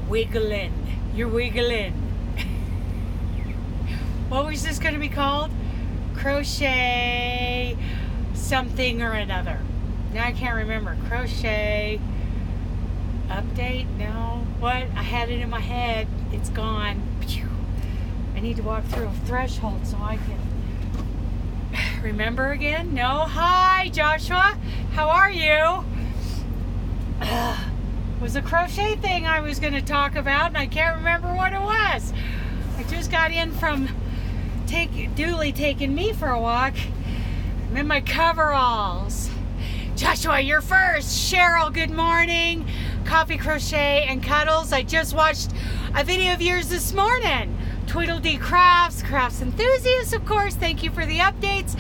wiggling. You're wiggling. What was this going to be called? Crochet something or another. Now I can't remember. Crochet update? No. What? I had it in my head. It's gone. Pew. I need to walk through a threshold so I can remember again. No. Hi, Joshua. How are you? It was a crochet thing I was going to talk about, and I can't remember what it was. I just got in from Dooley taking me for a walk. I'm in my coveralls. Joshua, you're first. Cheryl, good morning. Coffee, crochet, and cuddles. I just watched a video of yours this morning. Tweedledee Crafts, Crafts Enthusiasts, of course. Thank you for the updates.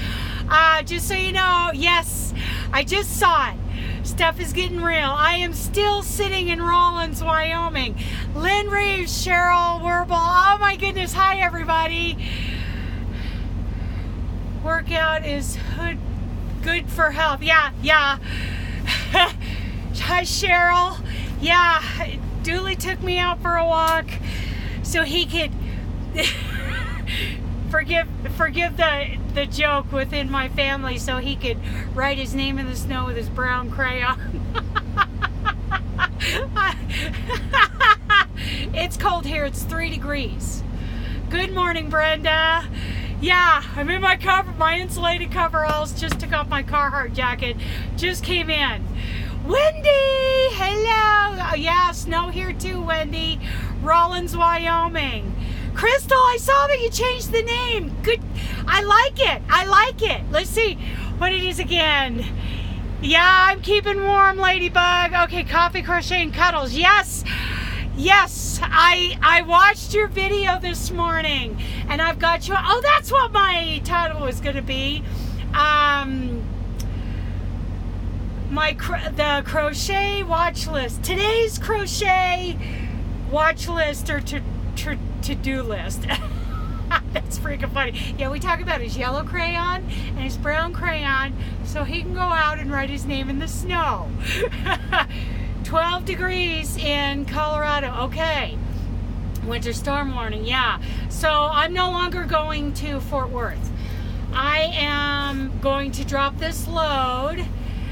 Just so you know, yes, I just saw it. Stuff is getting real. I am still sitting in Rawlins, Wyoming. Lynn Reeves, Cheryl Werble. Oh my goodness. Hi, everybody. Workout is good for health. Yeah. Hi, Cheryl. Yeah, Dooley took me out for a walk so he could forgive the joke within my family, so he could write his name in the snow with his brown crayon. It's cold here. It's 3 degrees. Good morning, Brenda. Yeah, I'm in my insulated coveralls. Just took off my Carhartt jacket. Just came in. Wendy, hello. Yeah, snow here too, Wendy. Rawlins, Wyoming. Crystal, I saw that you changed the name. Good. I like it. Let's see what it is again. Yeah, I'm keeping warm, Ladybug. Okay, coffee, crochet, and cuddles. Yes. I watched your video this morning, and I've got you. Oh, that's what my title was going to be. The crochet watch list. Today's crochet watch list or to-do list. That's freaking funny. Yeah, we talk about his yellow crayon and his brown crayon so he can go out and write his name in the snow. 12 degrees in Colorado. Okay. Winter storm warning. Yeah. So I'm no longer going to Fort Worth. I am going to drop this load.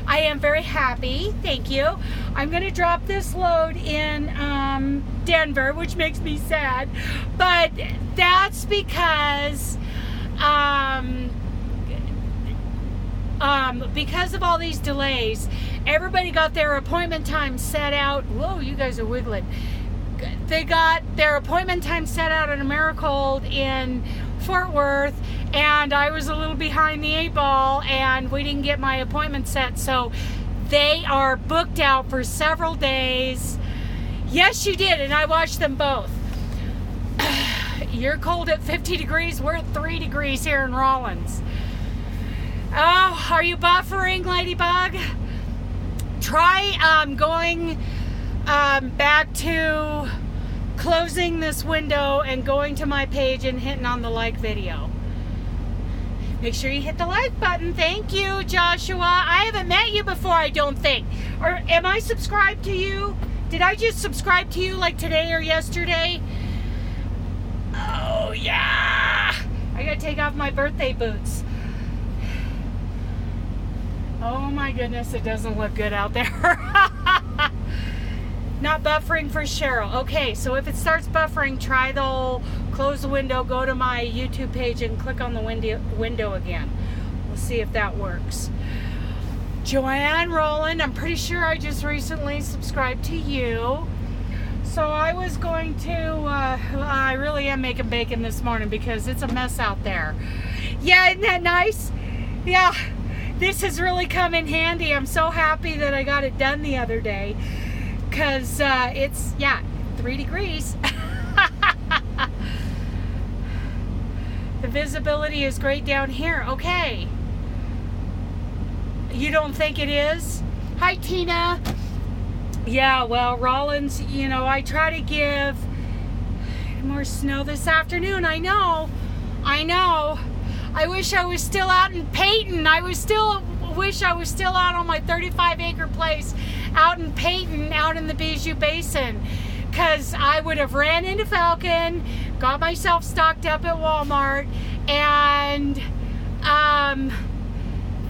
I am very happy. Thank you. I'm going to drop this load in Denver, which makes me sad. But that's because of all these delays, everybody got their appointment time set out. Whoa, you guys are wiggling. They got their appointment time set out at Americold in Fort Worth, and I was a little behind the 8 ball, and we didn't get my appointment set, so they are booked out for several days. Yes, you did, and I watched them both. You're cold at 50 degrees. We're at 3 degrees here in Rawlins. Oh, are you buffering, Ladybug? Try going back to closing this window and going to my page and hitting on the like video. Make sure you hit the like button. Thank you, Joshua. I haven't met you before, I don't think. Or am I subscribed to you? Did I just subscribe to you like today or yesterday? Oh, yeah. I gotta take off my birthday boots. Oh my goodness, it doesn't look good out there. Not buffering for Cheryl. Okay, so if it starts buffering, try the whole close the window, go to my YouTube page and click on the window again. We'll see if that works. Joanne Rowland, I'm pretty sure I just recently subscribed to you. So I was going to, I really am making bacon this morning because it's a mess out there. Yeah, isn't that nice? Yeah, this has really come in handy. I'm so happy that I got it done the other day. Because it's, 3 degrees. The visibility is great down here. Okay. You don't think it is? Hi, Tina. Yeah, well, Rawlins, I try to give more snow this afternoon. I know. I wish I was still out in Peyton. Wish I was still out on my 35-acre place out in Peyton, out in the Bijou Basin, because I would have ran into Falcon, got myself stocked up at Walmart, and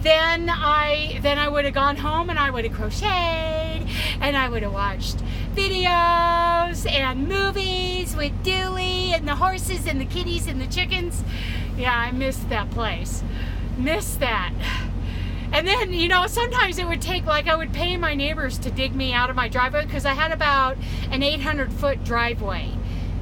then I would have gone home and I would have crocheted, and I would have watched videos and movies with Dooley and the horses and the kitties and the chickens. Yeah, I missed that place. Missed that. And then, you know, sometimes it would take, like, I would pay my neighbors to dig me out of my driveway because I had about an 800-foot driveway.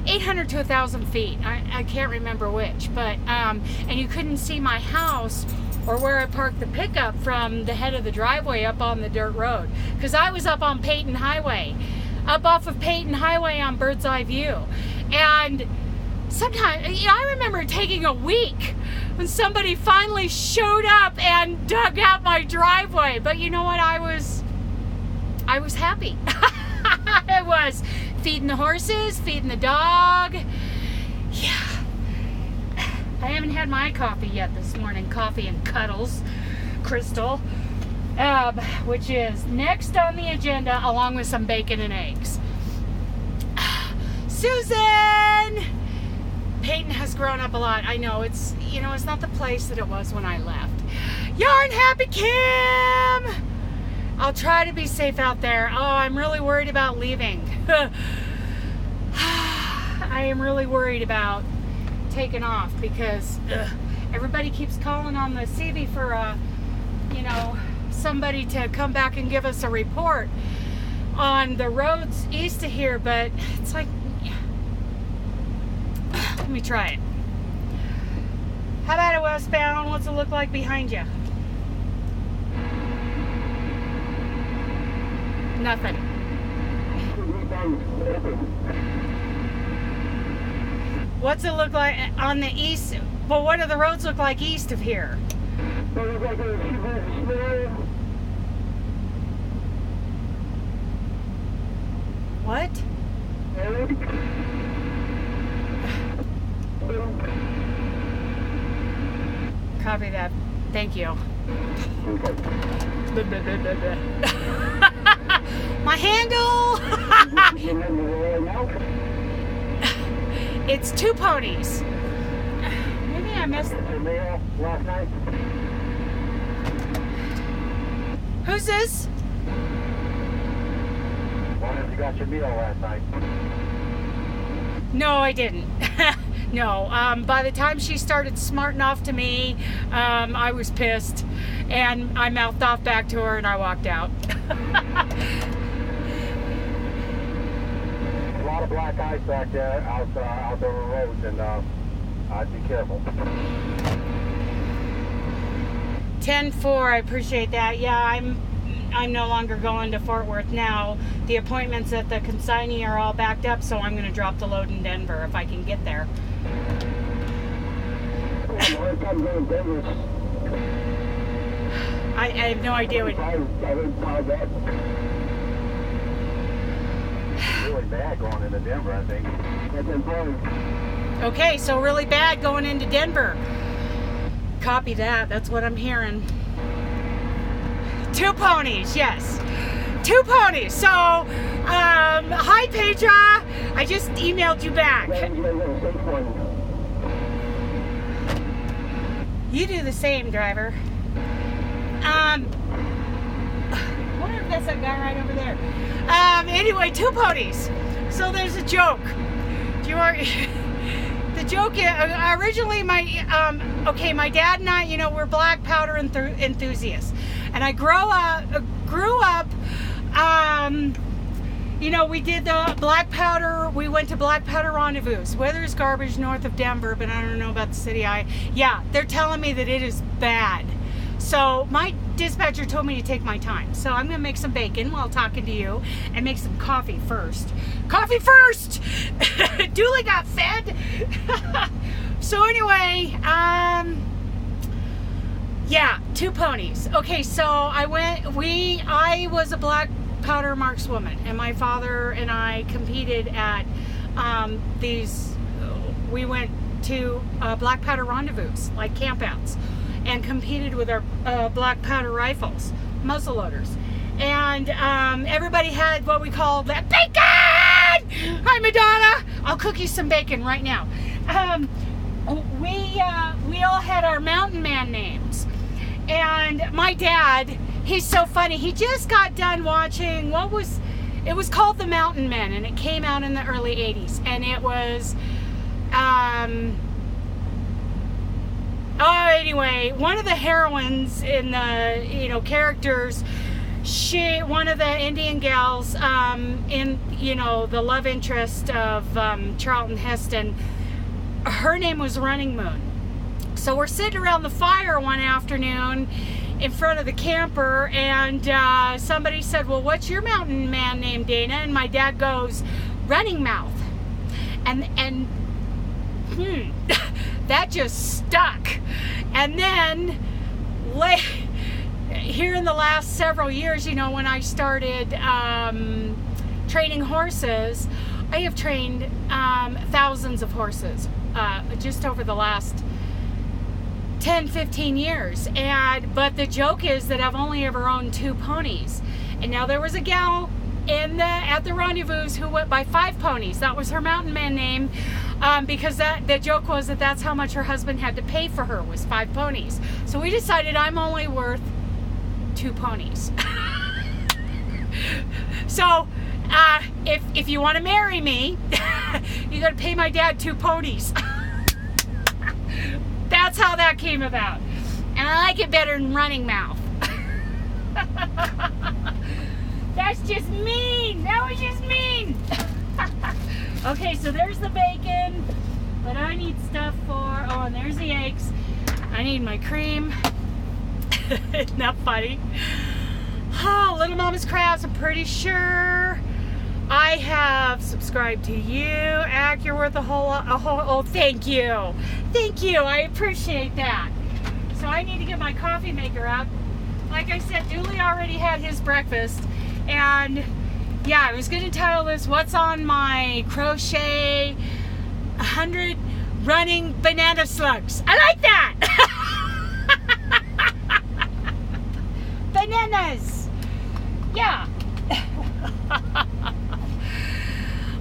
800 to 1,000 feet. I can't remember which. But, and you couldn't see my house or where I parked the pickup from the head of the driveway up on the dirt road. Because I was up on Peyton Highway. Up off of Peyton Highway on Bird's Eye View. And sometimes, you know, I remember taking a week when somebody finally showed up and dug out my driveway. But you know what? I was happy. I was feeding the horses, feeding the dog. Yeah. I haven't had my coffee yet this morning. Coffee and cuddles. Crystal. Which is next on the agenda, along with some bacon and eggs. Susan! Peyton has grown up a lot. I know, it's, you know, it's not the place that it was when I left. Yarn Happy Kim! I'll try to be safe out there. Oh, I'm really worried about leaving. I am really worried about taking off because everybody keeps calling on the CV for, you know, somebody to come back and give us a report on the roads east of here, but it's like, let me try it. How about a westbound? What's it look like behind you? Nothing. What's it look like on the east? Well, what do the roads look like east of here? What? Copy that. Thank you. My handle! It's two ponies. Maybe I missed last night. Who's this? Wonder if you got your meal last night. No, I didn't. No. By the time she started smarting off to me, I was pissed, and I mouthed off back to her, and I walked out. A lot of black ice back there out the roads, and I'd be careful. 10-4, I appreciate that. Yeah, I'm no longer going to Fort Worth now. The appointments at the consignee are all backed up, so I'm going to drop the load in Denver if I can get there. I have no idea what... Really bad going into Denver, I think. Okay, so really bad going into Denver. Copy that. That's what I'm hearing. Two ponies, yes. Two ponies. So, hi, Petra. I just emailed you back. You do the same, driver. I wonder if that's that guy right over there. Anyway, two ponies. So there's a joke. Do you want... The joke originally my dad and I, you know, we're black powder enthusiasts, and I grew up you know, we did the black powder. We went to black powder rendezvous. Weather's garbage north of Denver, but I don't know about the city. Yeah, they're telling me that it is bad. So my dispatcher told me to take my time. So I'm gonna make some bacon while talking to you and make some coffee first. Coffee first! Dooley got fed. So anyway, yeah, two ponies. Okay, so I was a black powder markswoman, and my father and I competed at we went to black powder rendezvous, like campouts, and competed with our black powder rifles, muzzle loaders. And everybody had what we called that bacon! Hi, Madonna. I'll cook you some bacon right now. We all had our mountain man names. And my dad, he's so funny. He just got done watching, it was called The Mountain Men, and it came out in the early 80s. And it was, anyway, one of the heroines in the, characters, one of the Indian gals, in, the love interest of Charlton Heston, her name was Running Moon. So we're sitting around the fire one afternoon in front of the camper, and somebody said, well, what's your mountain man name, Dana? And my dad goes, Running Mouth. And that just stuck. And then here in the last several years, when I started training horses, I have trained thousands of horses just over the last 10-15 years, but the joke is that I've only ever owned 2 ponies. And now there was a gal at the rendezvous who went by 5 ponies. That was her mountain man name, because the joke was that's how much her husband had to pay for her, was 5 ponies. So we decided I'm only worth 2 ponies. So if you want to marry me, you got to pay my dad 2 ponies. That's how that came about. And I like it better than Running Mouth. That's just mean. That was just mean. Okay, so there's the bacon. But I need stuff and there's the eggs. I need my cream. Isn't that funny? Oh, Little Mama's Crafts, I'm pretty sure I have subscribed to you. Ack, you're worth a whole, oh, thank you. Thank you, I appreciate that. So I need to get my coffee maker up. Like I said, Dooley already had his breakfast. And yeah, I was gonna title this, What's on My Crochet 100 Running Banana Slugs. I like that! Bananas! Yeah.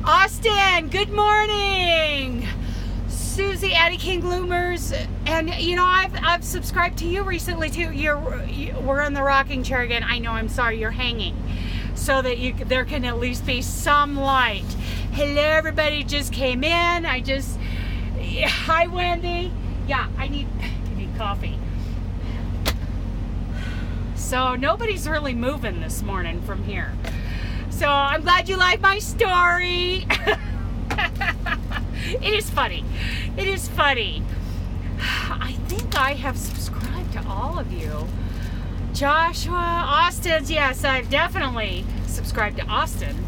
Austin, good morning. Susie, Addie King Bloomers, and I've subscribed to you recently too. We're in the rocking chair again. I know. I'm sorry. You're hanging, so that there can at least be some light. Hello, everybody. Just came in. Hi, Wendy. Yeah, I need coffee. So nobody's really moving this morning from here. So I'm glad you like my story. It is funny. It is funny. I think I have subscribed to all of you. Joshua, Austin, yes, I've definitely subscribed to Austin.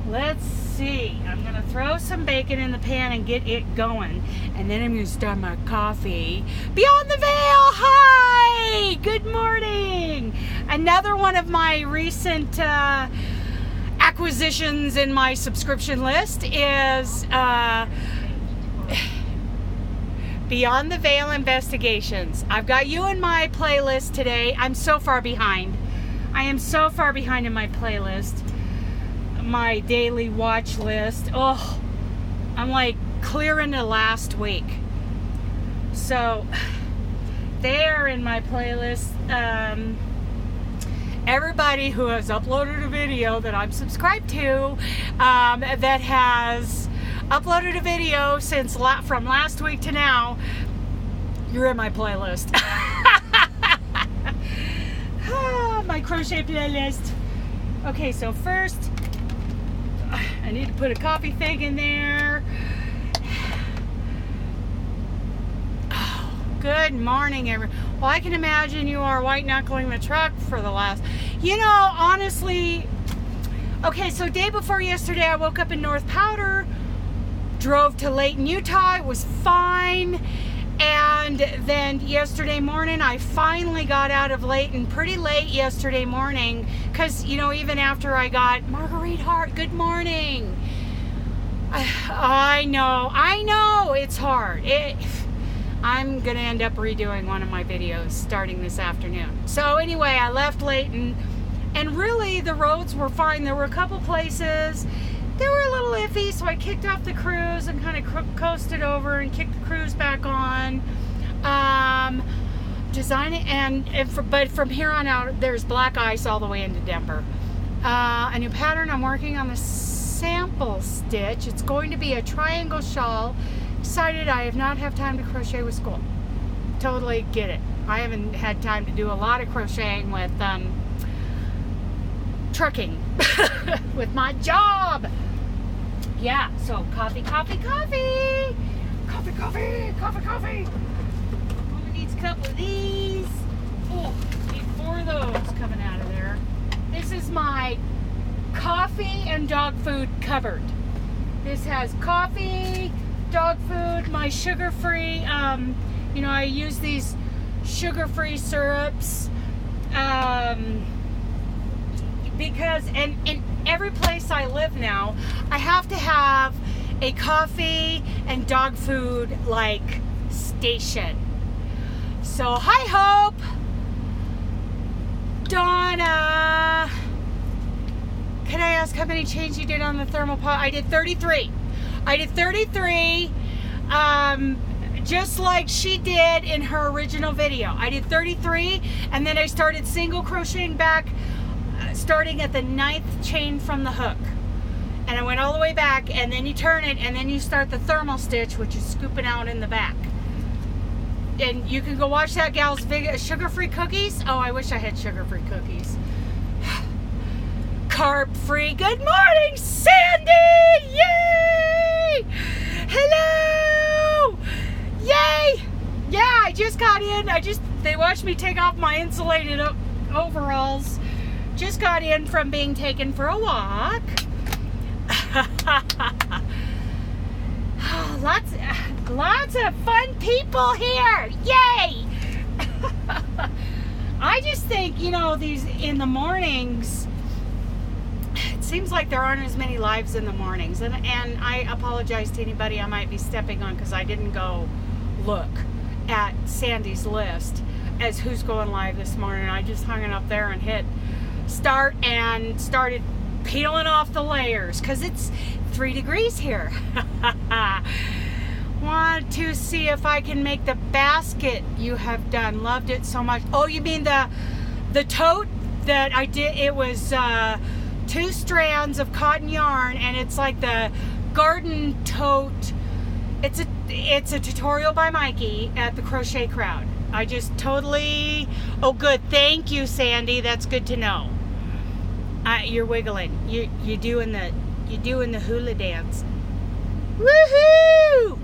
Let's see. I'm going to throw some bacon in the pan and get it going. And then I'm going to start my coffee. Beyond the Veil, hi! Good morning! Another one of my recent acquisitions in my subscription list is Beyond the Veil Investigations. I've got you in my playlist today. I'm so far behind. I am so far behind in my playlist. My daily watch list. Oh, I'm like clear into last week. So they are in my playlist. Everybody who has uploaded a video that I'm subscribed to, that has uploaded a video from last week to now, you're in my playlist. My crochet playlist. Okay, so first I need to put a coffee thing in there. Oh, good morning, everyone. Well, I can imagine you are white knuckling the truck for the last, honestly. Okay, so day before yesterday, I woke up in North Powder, drove to Layton, Utah. It was fine. And then yesterday morning, I finally got out of Layton pretty late yesterday morning. Because, even after I got Marguerite Hart, good morning. I know, it's hard. I'm going to end up redoing one of my videos starting this afternoon. So anyway, I left Layton. And really, the roads were fine. There were a couple places they were a little iffy, so I kicked off the cruise and kind of coasted over and kicked the cruise back on. But from here on out, there's black ice all the way into Denver. A new pattern, I'm working on the sample stitch. It's going to be a triangle shawl. Excited, I have not had time to crochet with school. Totally get it. I haven't had time to do a lot of crocheting with trucking with my job. Yeah, so coffee. Coffee needs a couple of these. Oh, need 4 of those coming out of there. This is my coffee and dog food cupboard. This has coffee, dog food, my sugar-free, I use these sugar-free syrups, because in every place I live now, I have to have a coffee and dog food like station. So hi Hope, Donna, can I ask how many chains you did on the thermal pot? I did 33. Just like she did in her original video. I did 33, and then I started single crocheting back, starting at the 9th chain from the hook. And I went all the way back, and then you turn it, and then you start the thermal stitch, which is scooping out in the back. And you can go watch that gal's sugar-free cookies. Oh, I wish I had sugar-free cookies. Carb-free. Good morning, Sandy! Yay! Hello! Yay! Yeah, I just got in. They watched me take off my insulated overalls. Just got in from being taken for a walk. Lots of fun people here. Yay! I just think, these in the mornings, it seems like there aren't as many lives in the mornings. And I apologize to anybody I might be stepping on because I didn't go look at Sandy's list as who's going live this morning. I just hung it up there and hit start and started peeling off the layers because it's 3 degrees here. Want to see if I can make the basket you have done. Loved it so much. Oh, you mean the tote that I did? It was 2 strands of cotton yarn, and it's like the garden tote. It's a tutorial by Mikey at the Crochet Crowd. I just totally. Oh, good. Thank you, Sandy. That's good to know. You're wiggling. You're doing the hula dance. Woohoo!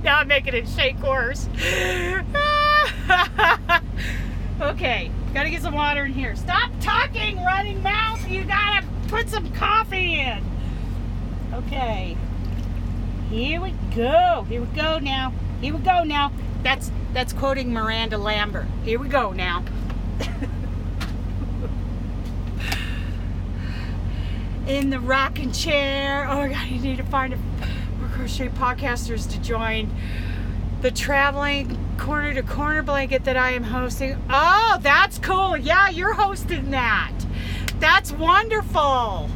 Now I'm making it shake horse. Okay, gotta get some water in here. Stop talking, running mouth. You gotta put some coffee in. Okay. Here we go. Here we go now. Here we go now. That's quoting Miranda Lambert. Here we go now. In the rocking chair. Oh my God, you need to find more crochet podcasters to join the traveling corner to corner blanket that I am hosting. Oh, that's cool. Yeah, you're hosting that. That's wonderful.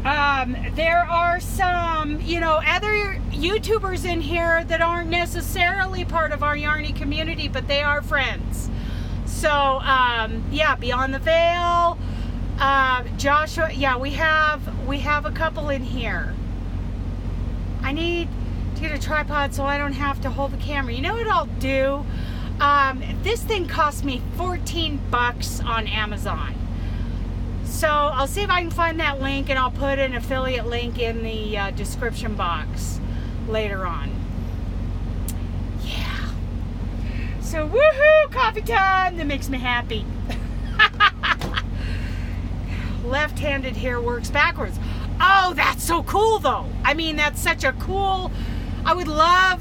There are some, other YouTubers in here that aren't necessarily part of our Yarny community, but they are friends. So, yeah, Beyond the Veil, Joshua, yeah, we have a couple in here. I need to get a tripod so I don't have to hold the camera. You know what I'll do? This thing cost me $14 on Amazon. So I'll see if I can find that link, and I'll put an affiliate link in the description box later on. Yeah. So woohoo, coffee time. That makes me happy. Left-handed here works backwards. Oh, that's so cool though. I mean, that's such a cool, I would love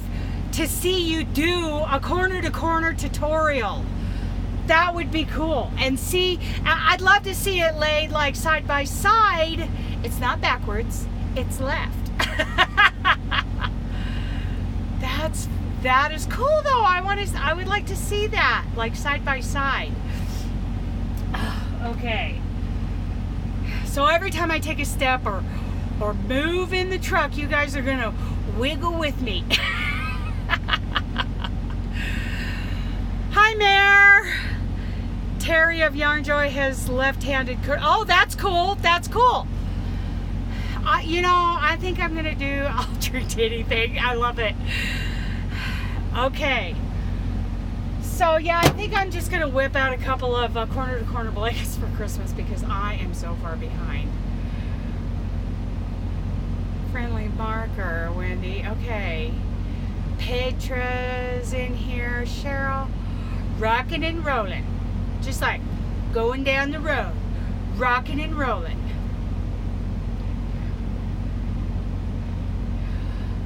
to see you do a corner-to-corner tutorial. That would be cool. And see, I'd love to see it laid like side by side. It's not backwards, it's left. That is cool though. I would like to see that, like side by side. Okay. So every time I take a step or move in the truck, you guys are gonna wiggle with me. Hi, Mare. Terry of Yarn Joy has left-handed. Oh, that's cool. That's cool. You know, I think I'm gonna do alternating thing. I love it. Okay. So yeah, I think I'm just gonna whip out a couple of corner to corner blankets for Christmas because I am so far behind. Friendly marker, Wendy. Okay. Petra's in here. Cheryl. Rocking and rolling. Just like going down the road. Rocking and rolling.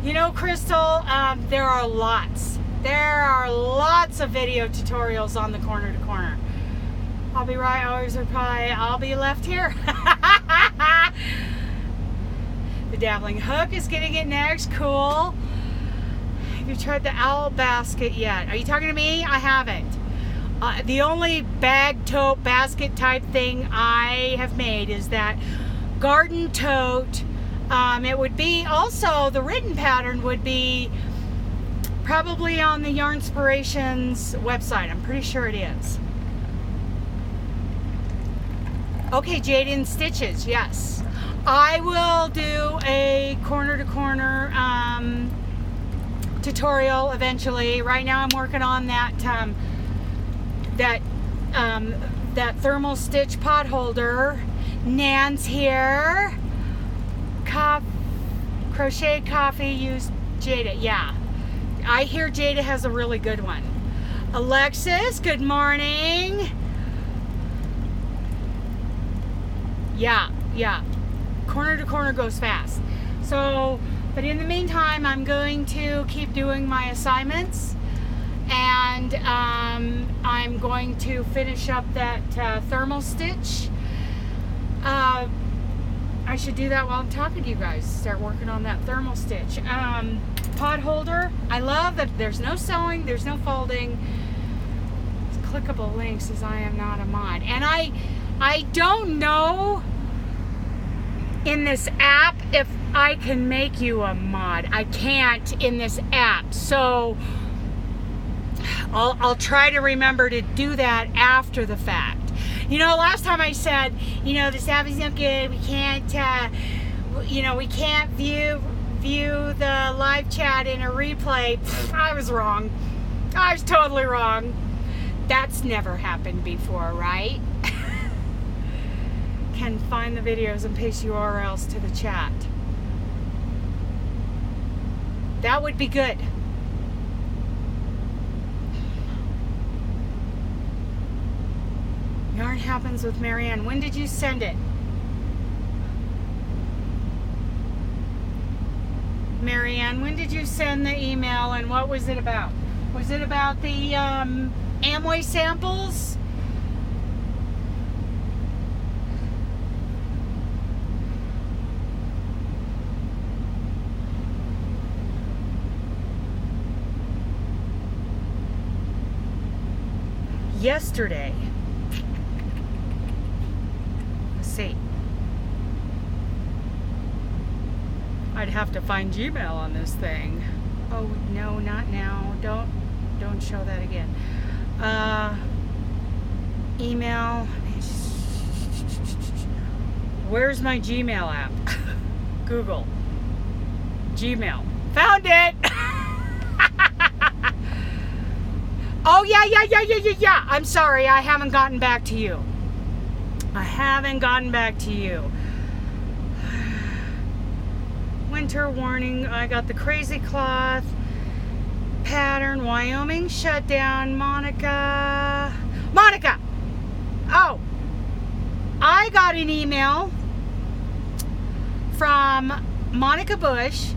You know, Crystal, there are lots. There are lots of video tutorials on the corner to corner. I'll be right, always reply, I'll be left here. The dabbling hook is getting it next. Cool. Have you tried the owl basket yet? Are you talking to me? I haven't. The only bag tote basket type thing I have made is that garden tote. It would be also, the written pattern would be probably on the Yarnspirations website. I'm pretty sure it is. Okay, Jaden Stitches, yes. I will do a corner to corner tutorial eventually. Right now I'm working on that that thermal stitch pot holder. Nan's here. Crochet Coffee used Jada. Yeah, I hear Jada has a really good one. Alexis, good morning. Yeah. Corner to corner goes fast. So, but in the meantime, I'm going to keep doing my assignments, and I'm going to finish up that thermal stitch. I should do that while I'm talking to you guys. Start working on that thermal stitch. Pot holder. I love that there's no sewing, there's no folding. It's clickable links as I am not a mod. And I don't know in this app if I can make you a mod. I can't in this app. So I'll try to remember to do that after the fact. You know, last time I said, you know, this app is not good. We can't, you know, we can't view the live chat in a replay. Pfft, I was wrong. I was totally wrong. That's never happened before, right? Can find the videos and paste URLs to the chat. That would be good. Yarn happens with Marianne. When did you send it? Marianne, when did you send the email and what was it about? Was it about the Amway samples? Yesterday. See, I'd have to find Gmail on this thing. Oh no, not now. Don't show that again. Email. Where's my Gmail app? Google. Gmail. Found it. Oh yeah. I'm sorry, I haven't gotten back to you. Winter warning. I got the crazy cloth pattern. Wyoming shutdown. Monica. Oh, I got an email from Monica Bush,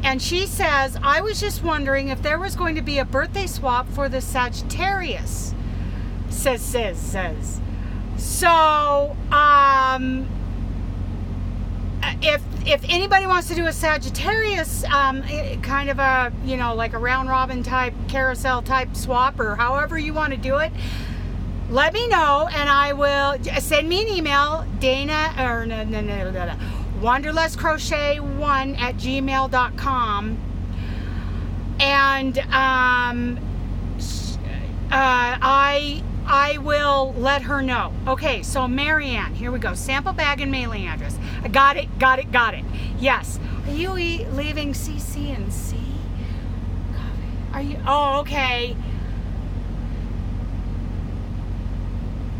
and she says, I was just wondering if there was going to be a birthday swap for the Sagittarius. Says. So, I, if anybody wants to do a Sagittarius, kind of a, you know, like a round robin type, carousel type swap, or however you want to do it, let me know, and I will send me an email, Dana, or no, Wanderlust Crochet 1@gmail.com, and I will let her know. Okay, so Marianne, here we go. Sample bag and mailing address. I got it. Yes. Are you leaving CC and C? Are you? Oh, okay.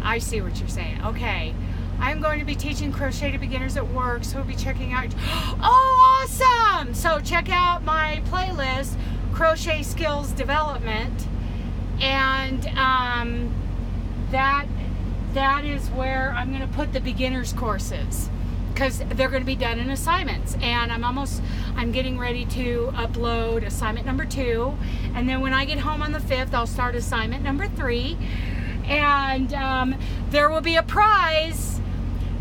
I see what you're saying. Okay. I'm going to be teaching crochet to beginners at work, so we'll be checking out. Oh, awesome! So check out my playlist, Crochet Skills Development, and that is where I'm going to put the beginners courses, because they're going to be done in assignments, and I'm getting ready to upload assignment number 2, and then when I get home on the 5th, I'll start assignment number 3, and there will be a prize.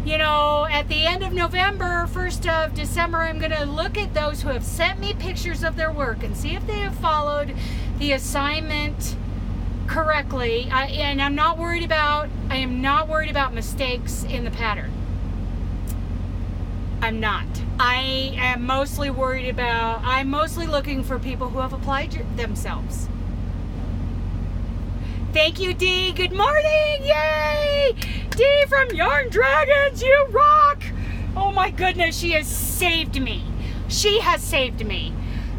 You know, at the end of November, 1st of December, I'm going to look at those who have sent me pictures of their work and see if they have followed the assignment correctly. I am not worried about mistakes in the pattern. I'm not. I'm mostly looking for people who have applied themselves. Thank you, Dee. Good morning. Yay! Dee from Yarn Dragons, you rock! Oh my goodness, she has saved me. She has saved me.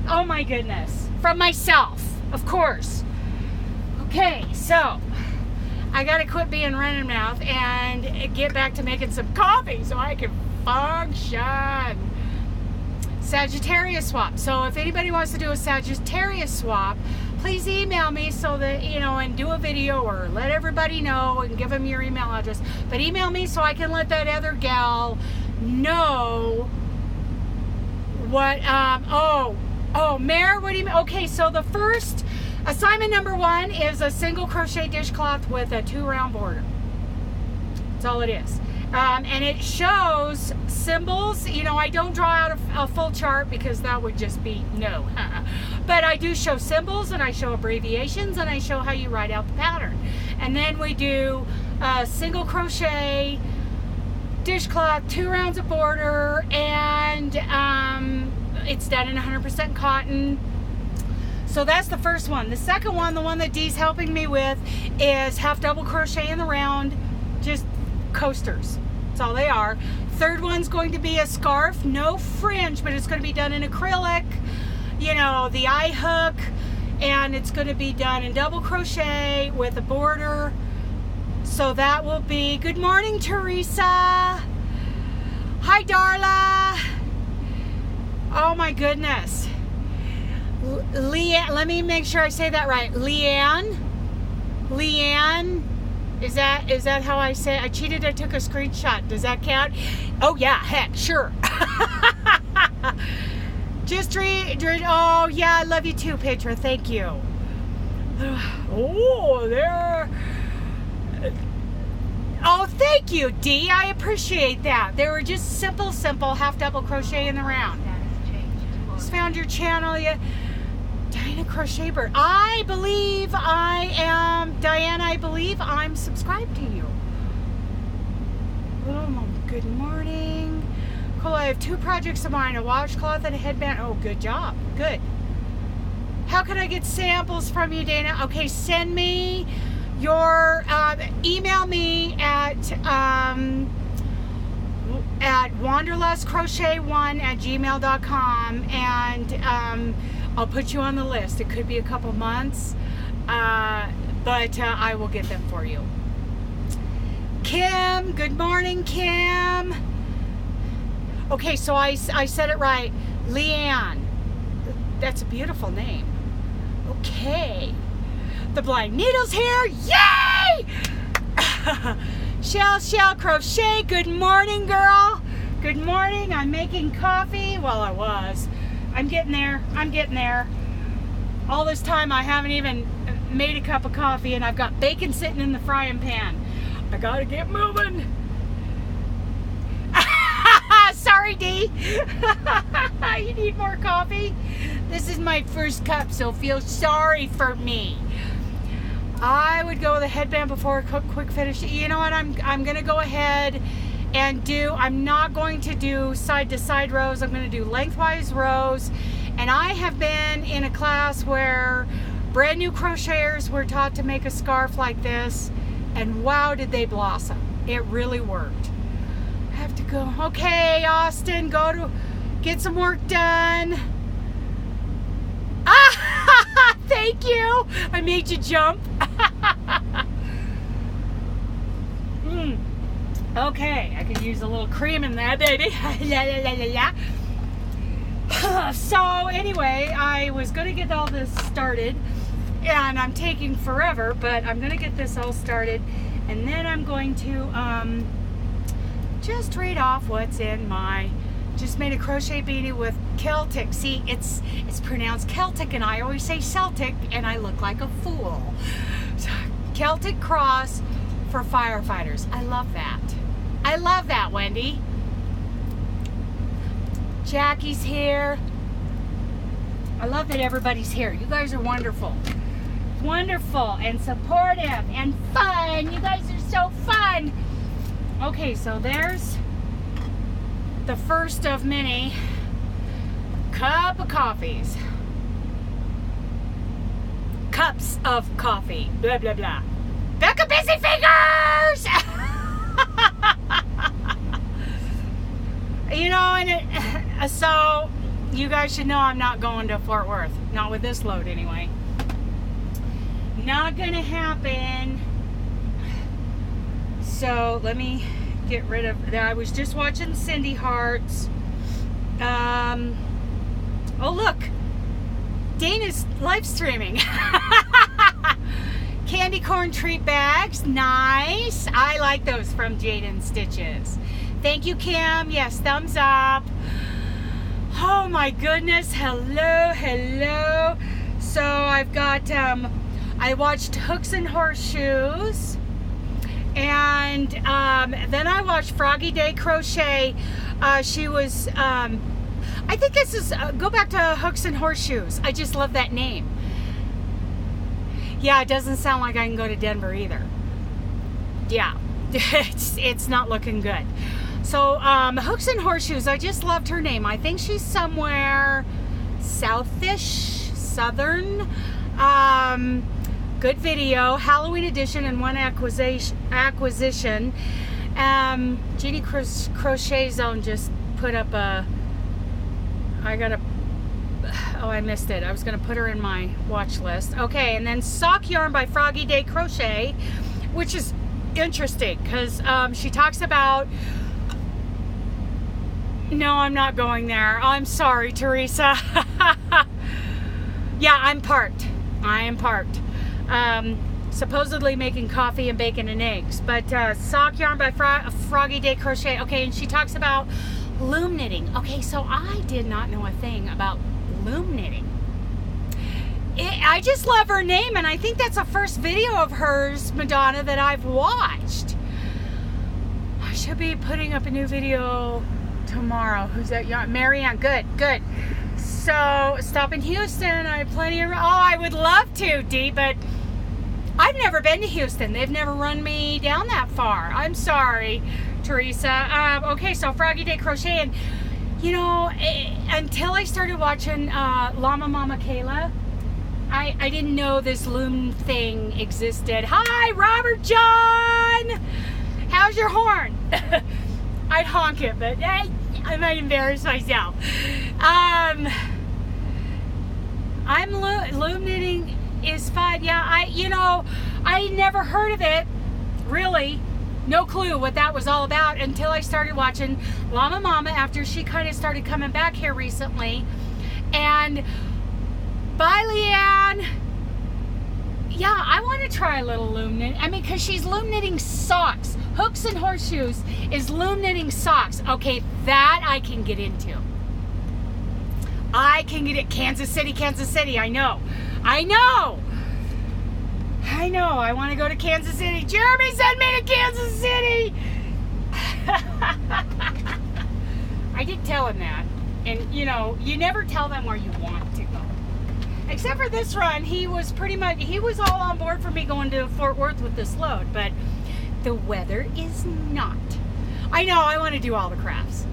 Oh my goodness. From myself, of course. Okay, so I gotta quit being running mouth and get back to making some coffee so I can function. Sagittarius swap. So if anybody wants to do a Sagittarius swap, please email me so that, you know, and do a video or let everybody know and give them your email address. But email me so I can let that other gal know what, Mare, what do you mean? Okay, so the first assignment number 1 is a single crochet dishcloth with a 2-round border. That's all it is. And it shows symbols. You know, I don't draw out a full chart because that would just be no. But I do show symbols, and I show abbreviations, and I show how you write out the pattern. And then we do single crochet dishcloth, 2 rounds of border, and it's done in 100% cotton. So that's the first one. The second one, the one that Dee's helping me with, is half double crochet in the round, just coasters. That's all they are. Third one's going to be a scarf, no fringe, but it's going to be done in acrylic, you know, the eye hook, and it's going to be done in double crochet with a border. So that will be, good morning, Teresa. Hi, Darla. Oh my goodness. Leanne, let me make sure I say that right. Leanne. Is that how I say it? I cheated, I took a screenshot. Does that count? Oh yeah, heck, sure. Oh yeah, I love you too, Petra, thank you. Oh, there. Oh, thank you, Dee, I appreciate that. They were just simple, half double crochet in the round. Just found your channel, yeah. Diana Crochet Bird. I believe I am, Diana, I believe I'm subscribed to you. Oh, good morning. Cool, I have 2 projects of mine, a washcloth and a headband. Oh, good job, good. How can I get samples from you, Dana? Okay, send me your, email me at wanderlustcrochet1@gmail.com, and I'll put you on the list. It could be a couple months, but I will get them for you. Kim, good morning, Kim. Okay, so I said it right. Leanne. That's a beautiful name. Okay. The Blind Needle's here. Yay! Shell Crochet, good morning, girl. Good morning. I'm making coffee. Well, I was. I'm getting there. All this time I haven't even made a cup of coffee, and I've got bacon sitting in the frying pan. I gotta get moving. Sorry, Sorry, Dee. You need more coffee? This is my first cup, so feel sorry for me. I would go with a headband before a quick finish. You know what? I'm gonna go ahead and I'm not going to do side to side rows. I'm gonna do lengthwise rows. And I have been in a class where brand new crocheters were taught to make a scarf like this, and wow, did they blossom. It really worked. I have to go. Okay, Austin, go to get some work done. Ah, thank you. I made you jump. Okay, I could use a little cream in that, baby. La, la, la, la, la. So anyway, I was going to get all this started, and I'm taking forever, but I'm going to get this all started, and then I'm going to just read off what's in my, just made a crochet beanie with Celtic. See, it's pronounced Celtic, and I always say Celtic, and I look like a fool. Celtic cross for firefighters. I love that. I love that, Wendy. Jackie's here. I love that everybody's here. You guys are wonderful. Wonderful and supportive and fun. You guys are so fun. Okay, so there's the first of many cup of coffees. Cups of coffee. Blah, blah, blah. Becca Busy Fingers! You know, and so you guys should know I'm not going to Fort Worth. Not with this load, anyway. Not gonna happen. So let me get rid of that. I was just watching Cindy Hart's. Oh look, Dana's live streaming. Candy corn treat bags, nice. I like those from Jaden Stitches. Thank you, Kim. Yes, thumbs up. Oh my goodness, hello, hello. So I've got, I watched Hooks and Horseshoes, and then I watched Froggy Day Crochet. She was, I think this is, go back to Hooks and Horseshoes. I just love that name. Yeah, it doesn't sound like I can go to Denver either. Yeah, it's not looking good. So, Hooks and Horseshoes, I just loved her name. I think she's somewhere southish, southern. Good video, Halloween edition and one acquisition. Jeannie Crochet Zone just put up a, I missed it. I was going to put her in my watch list. Okay, and then Sock Yarn by Froggy Day Crochet, which is interesting because she talks about, no, I'm not going there. I'm sorry, Teresa. Yeah, I'm parked. I am parked. Supposedly making coffee and bacon and eggs. But Sock Yarn by Froggy Day Crochet. Okay, and she talks about loom knitting. Okay, so I did not know a thing about loom knitting. I just love her name, and I think that's the first video of hers, Madonna, that I've watched. I should be putting up a new video tomorrow. Who's that? Marianne. Good, good. So, stop in Houston. I have plenty of... Oh, I would love to, Dee, but I've never been to Houston. They've never run me down that far. I'm sorry, Teresa. Okay, so Froggy Day Crochet, and you know, until I started watching Llama Mama Kayla, I didn't know this loom thing existed. Hi, Robert John! How's your horn? I'd honk it, but I might embarrass myself. Loom knitting is fun. Yeah, I never heard of it, really. No clue what that was all about until I started watching Llama Mama after she kind of started coming back here recently. And bye, Leanne. Yeah, I want to try a little loom knit. I mean, because she's loom knitting socks. Hooks and Horseshoes is loom knitting socks. Okay, that I can get into. I can get it. Kansas City, Kansas City. I know. I know. I know. I want to go to Kansas City. Jeremy, send me to Kansas City. I did tell him that. And, you know, you never tell them where you want to go. Except for this run, he was all on board for me going to Fort Worth with this load. But the weather is not. I know, I want to do all the crafts.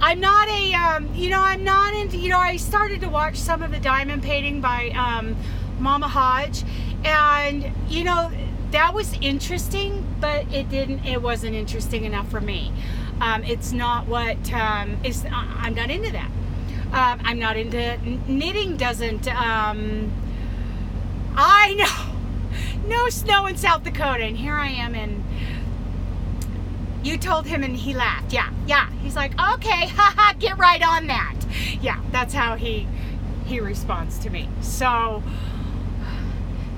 I'm not into, I started to watch some of the diamond painting by Mama Hodge. And, that was interesting, but it wasn't interesting enough for me. It's not what, I'm not into that. I'm not into, knitting doesn't, I know, no snow in South Dakota, and here I am in, you told him and he laughed, yeah, he's like, okay, haha, get right on that. Yeah, that's how he responds to me. So,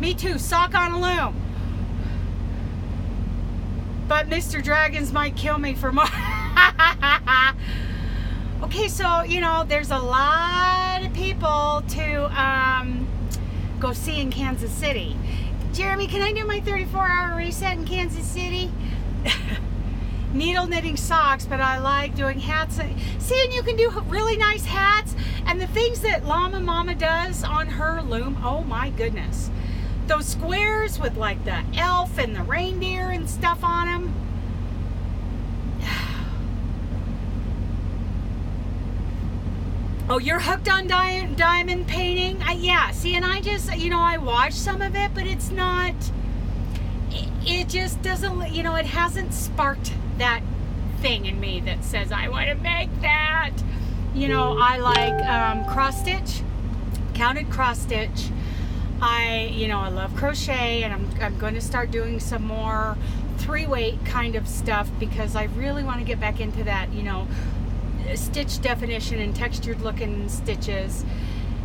me too, sock on a loom. But Mr. Dragons might kill me for more. Okay, so, there's a lot of people to go see in Kansas City. Jeremy, can I do my 34-hour reset in Kansas City? Needle knitting socks, but I like doing hats. See, and you can do really nice hats. And the things that Llama Mama does on her loom, oh my goodness. Those squares with like the elf and the reindeer and stuff on them. Oh, you're hooked on diamond painting? Yeah, see, and I just, I watched some of it, but it's not, it just doesn't, it hasn't sparked that thing in me that says, I want to make that. I like cross stitch, counted cross stitch. I love crochet, and I'm going to start doing some more 3-weight kind of stuff because I really want to get back into that, stitch definition and textured looking stitches.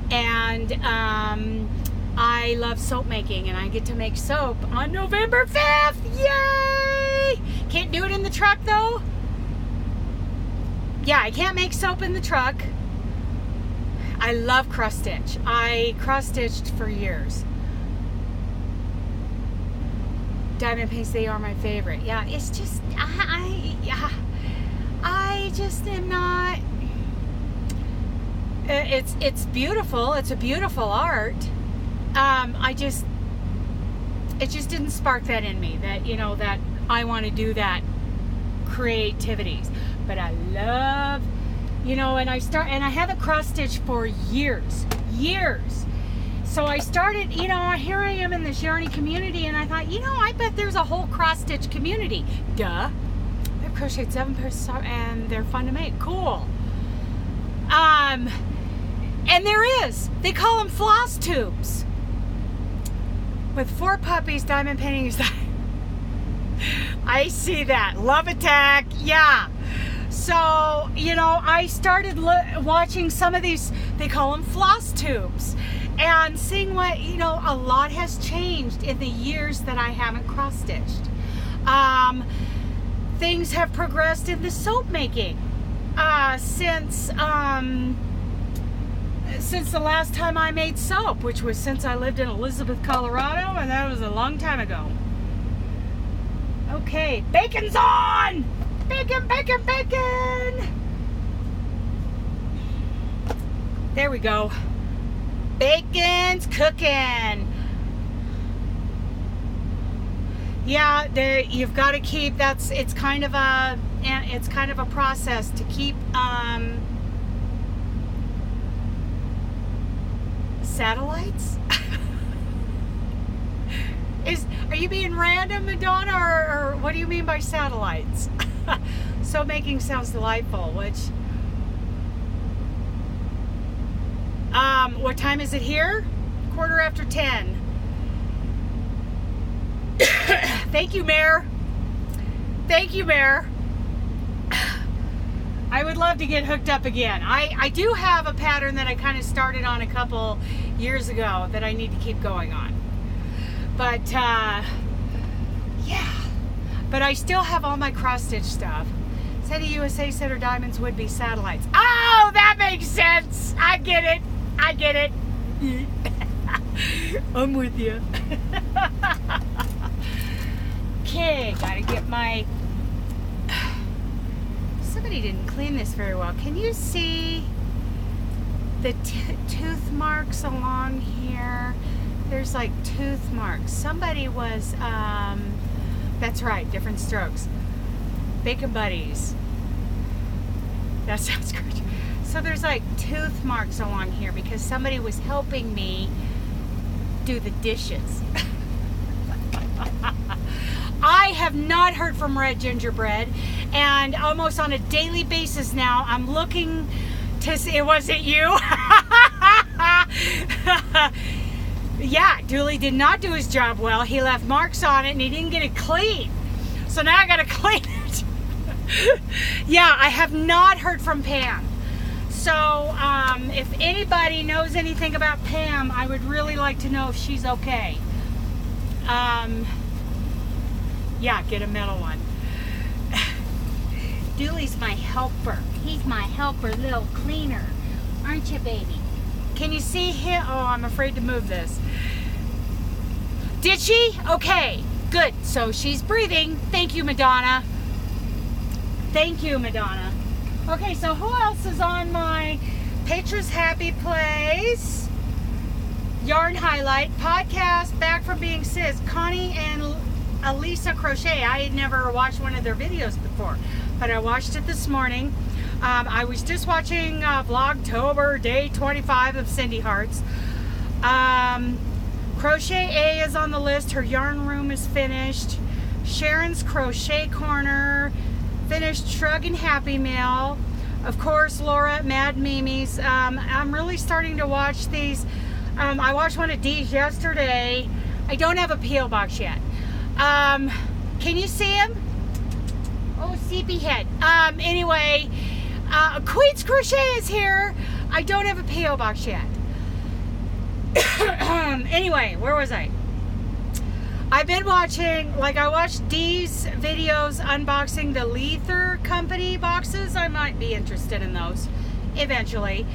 And I love soap making, and I get to make soap on November 5th. Yay! Can't do it in the truck though. Yeah, I can't make soap in the truck. I love cross stitch. I cross stitched for years. Diamond paints, they are my favorite. Yeah, it's just I just am not. It's beautiful. It's a beautiful art. It just didn't spark that in me. That that I want to do that creativities. But I love, and I haven't cross stitched for years. So I started, here I am in this yarny community, and I thought, I bet there's a whole cross stitch community. Duh. I've crocheted 7 pairs and they're fun to make. Cool. And there is. They call them floss tubes. With 4 puppies, diamond painting is I see that. Love attack. Yeah. So, I started watching some of these, they call them floss tubes, and seeing what, a lot has changed in the years that I haven't cross-stitched. Things have progressed in the soap making since the last time I made soap, which was since I lived in Elizabeth, Colorado, and that was a long time ago. Okay, bacon's on! Bacon, bacon, bacon! There we go. Bacon's cooking. Yeah, you've got to keep. It's kind of a process to keep satellites. Are you being random, Madonna, or what do you mean by satellites? So making sounds delightful, which, what time is it here? 10:15. Thank you, Mayor. Thank you, Mayor. I would love to get hooked up again. I do have a pattern that I kind of started on a couple years ago that I need to keep going on. But, yeah. But I still have all my cross-stitch stuff. Sadie USA said her diamonds would be satellites. Oh, that makes sense. I get it. I get it. I'm with you. somebody didn't clean this very well. Can you see the tooth marks along here? There's like tooth marks. Somebody was, that's right, different strokes. Bacon Buddies. That sounds good. So there's like tooth marks along here because somebody was helping me do the dishes. I have not heard from Red Gingerbread, and almost on a daily basis now I'm looking to see. It wasn't you. Yeah, Dooley did not do his job well. He left marks on it and he didn't get it clean. So now I gotta clean it. Yeah, I have not heard from Pam. So if anybody knows anything about Pam, I would really like to know if she's okay. Yeah, get a metal one. Dooley's my helper. He's my helper, little cleaner. Aren't you, baby? Can you see him? Oh, I'm afraid to move this. Did she? Okay, good. So she's breathing. Thank you, Madonna. Thank you, Madonna. Okay, so who else is on my Petra's Happy Place Yarn Highlight podcast? Back from being sis, Connie and Elisa Crochet. I had never watched one of their videos before, but I watched it this morning. I was just watching Vlogtober, day 25 of Cindy Hearts. Crochet A is on the list. Her yarn room is finished. Sharon's Crochet Corner finished. Shrug and Happy Mail. Of course, Laura, Mad Mimi's. I'm really starting to watch these. I watched one of Dee's yesterday. I don't have a P.O. box yet. Can you see him? Oh, sleepy head. Anyway, Queen's Crochet is here. I don't have a P.O. box yet. Anyway, where was I? I've been watching, I watched Dee's videos unboxing the Leather Company boxes. I might be interested in those eventually.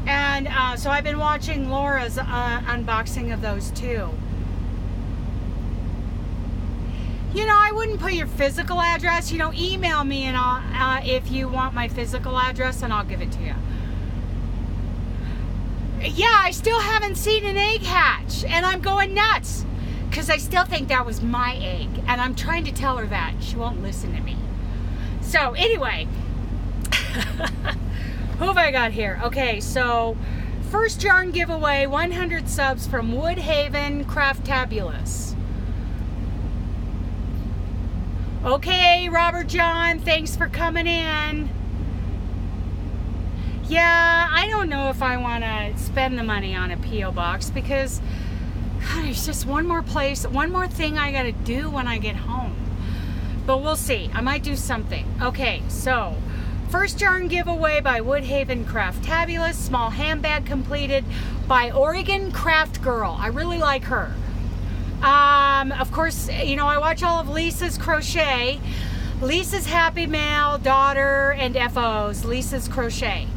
And so I've been watching Laura's unboxing of those too. You know, I wouldn't put your physical address. You know, email me and if you want my physical address, and I'll give it to you. Yeah, I still haven't seen an egg hatch, and I'm going nuts because I still think that was my egg, and I'm trying to tell her that. She won't listen to me. So anyway, who have I got here? Okay, so first yarn giveaway, 100 subs from Woodhaven Craftabulous. Okay, Robert John, thanks for coming in. Yeah, I don't know if I want to spend the money on a P.O. box because God, there's just one more place, one more thing I got to do when I get home. But we'll see. I might do something. Okay, so first yarn giveaway by Woodhaven Craftabulous. Small handbag completed by Oregon Craft Girl. I really like her. Of course, you know, I watch all of Lisa's Crochet. Lisa's Happy Mail, Daughter, and FO's Lisa's Crochet.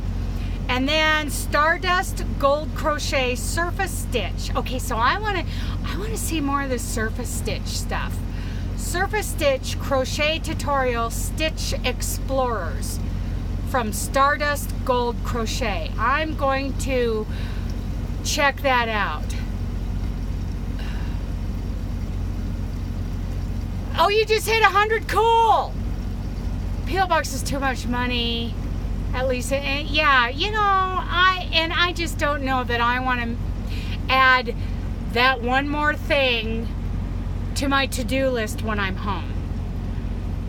And then Stardust Gold Crochet Surface Stitch. Okay, so I want to see more of this Surface Stitch stuff. Surface Stitch Crochet Tutorial Stitch Explorers from Stardust Gold Crochet. I'm going to check that out. Oh, you just hit 100. Cool. P.O. box is too much money. At least, yeah, you know, I just don't know that I want to add that one more thing to my to-do list when I'm home.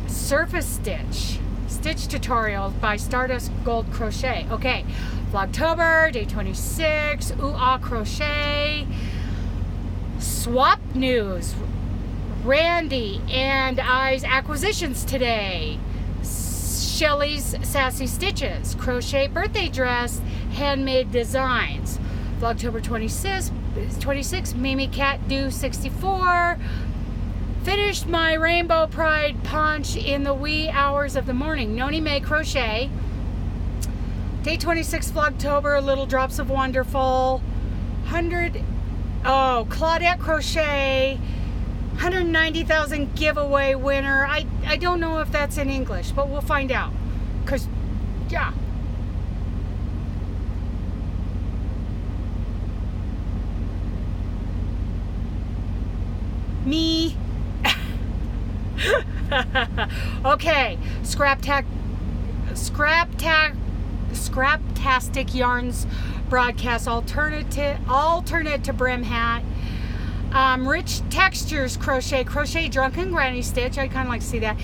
Surface Stitch Tutorials by Stardust Gold Crochet. Okay, Vlogtober, day 26, Ooh Ah Crochet, Swap News, Randy and I's acquisitions today. Shelly's Sassy Stitches, Crochet Birthday Dress, Handmade Designs. Vlogtober 26, Mimi Cat Do 64. Finished my Rainbow Pride Punch in the wee hours of the morning. Noni May Crochet. Day 26, Vlogtober, Little Drops of Wonderful. Claudette Crochet. 190,000 giveaway winner. I don't know if that's in English, but we'll find out. Because, yeah. Me. Okay, Scraptastic Yarns broadcast alternate to brim hat. Rich Textures crochet drunken granny stitch. I kind of like to see that.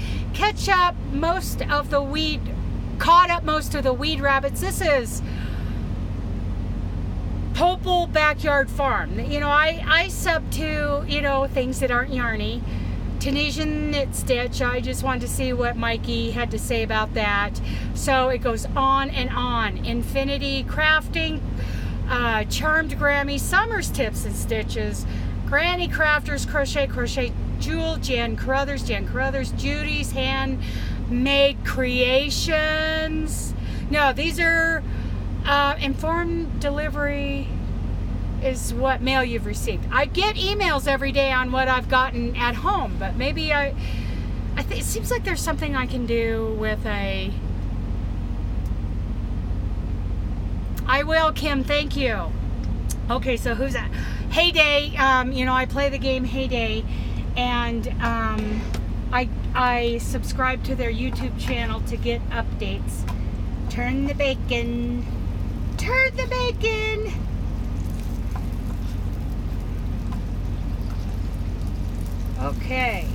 Caught up most of the weed rabbits. This is Popple Backyard Farm. You know, I sub to, you know, things that aren't yarny. Tunisian knit stitch. I just wanted to see what Mikey had to say about that. So it goes on and on. Infinity crafting, charmed Grammy, Summers tips and stitches, Granny Crafters crochet Jewel, Jan Carruthers, Judy's handmade creations. No, these are informed delivery is what mail you've received. I get emails every day on what I've gotten at home, but maybe I think it seems like there's something I can do with a. I will, Kim. Thank you. Okay, so who's that? Heyday. You know, I play the game Heyday, and I subscribe to their YouTube channel to get updates. Turn the bacon. Turn the bacon. Okay.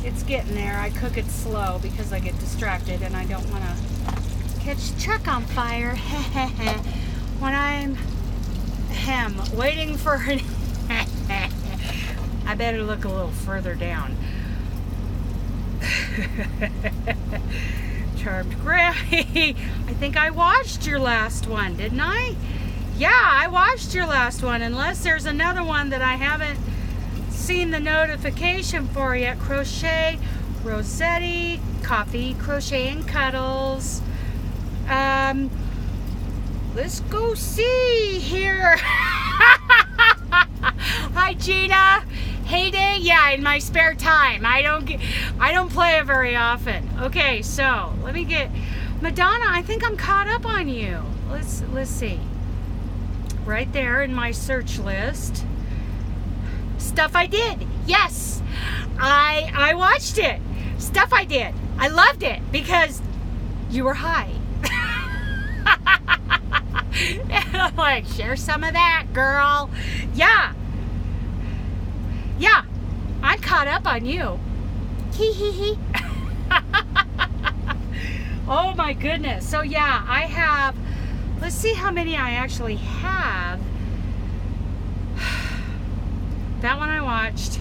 It's getting there. I cook it slow because I get distracted and I don't want to catch Chuck on fire. When I'm waiting for her. I better look a little further down. Charmed Grammy. I think I watched your last one, didn't I? Yeah, I watched your last one, unless there's another one that I haven't seen the notification for yet. Crochet Rossetti, Coffee, Crochet and Cuddles. Let's go see here. Hi, Gina. Heyday. Yeah, in my spare time. I don't play it very often. Okay, so let me get Madonna. I think I'm caught up on you. Let's see. Right there in my search list. Stuff I did. Yes, I watched it. Stuff I did. I loved it because you were high. And I'm like, share some of that, girl. Yeah. Yeah. I'm caught up on you. Hee hee hee. Oh my goodness. So yeah, I have, let's see how many I actually have. That one I watched.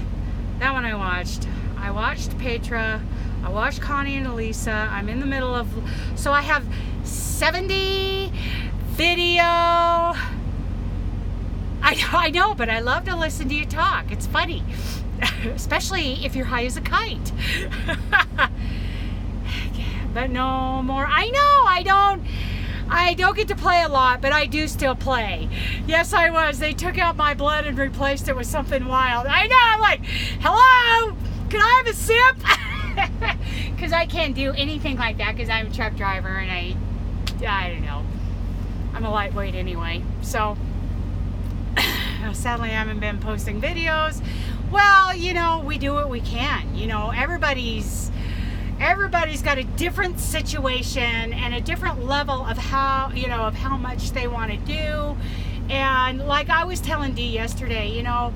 That one I watched. I watched Petra. I watched Connie and Elisa. I'm in the middle of, so I have 70 video. I know, but I love to listen to you talk. It's funny, especially if you're high as a kite. But no more. I know I don't get to play a lot, but I do still play. Yes, I was. They took out my blood and replaced it with something wild. I know. I'm like, hello, can I have a sip? Because I can't do anything like that because I'm a truck driver and I don't know. I'm a lightweight anyway. So sadly, I haven't been posting videos. Well, you know, we do what we can. You know, everybody's got a different situation and a different level of how, you know, of how much they want to do. And like I was telling Dee yesterday, you know,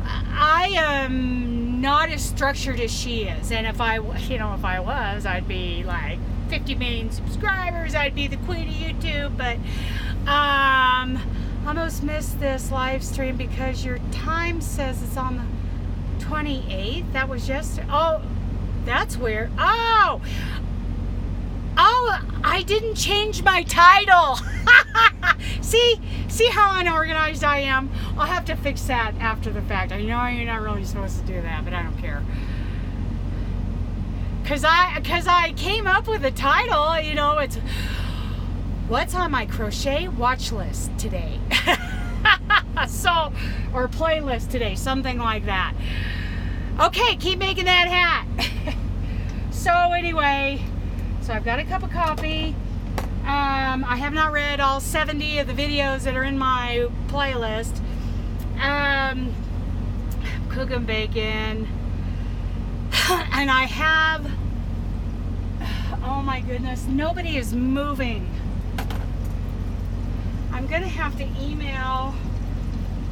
I am not as structured as she is. And if I was, I'd be like 50 million subscribers. I'd be the queen of YouTube. But almost missed this live stream because your time says it's on the 28th. That was yesterday. Oh, that's weird. Oh, I didn't change my title. See how unorganized I am? I'll have to fix that after the fact. I know you're not really supposed to do that, but I don't care. Cause I came up with a title, you know, it's what's on my crochet watch list today. So, or playlist today, something like that. Okay, keep making that hat. So anyway, so I've got a cup of coffee. I have not read all 70 of the videos that are in my playlist. Cooking bacon. And I have, oh my goodness, nobody is moving. I'm gonna have to email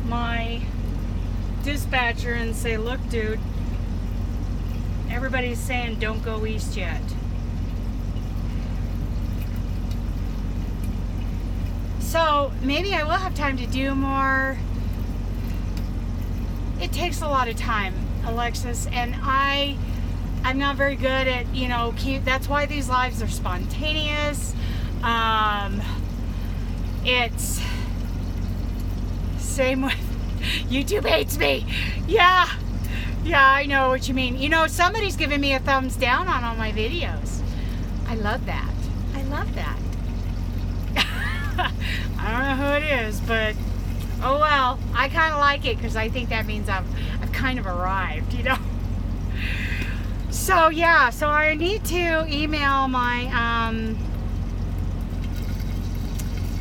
my dispatcher and say, look dude, everybody's saying don't go east yet. So maybe I will have time to do more. It takes a lot of time, Alexis, and I'm not very good at, that's why these lives are spontaneous. It's same with YouTube hates me. Yeah, I know what you mean. Somebody's giving me a thumbs down on all my videos. I love that. I don't know who it is, but oh well. I kind of like it because I think that means I've kind of arrived, So yeah, so I need to email my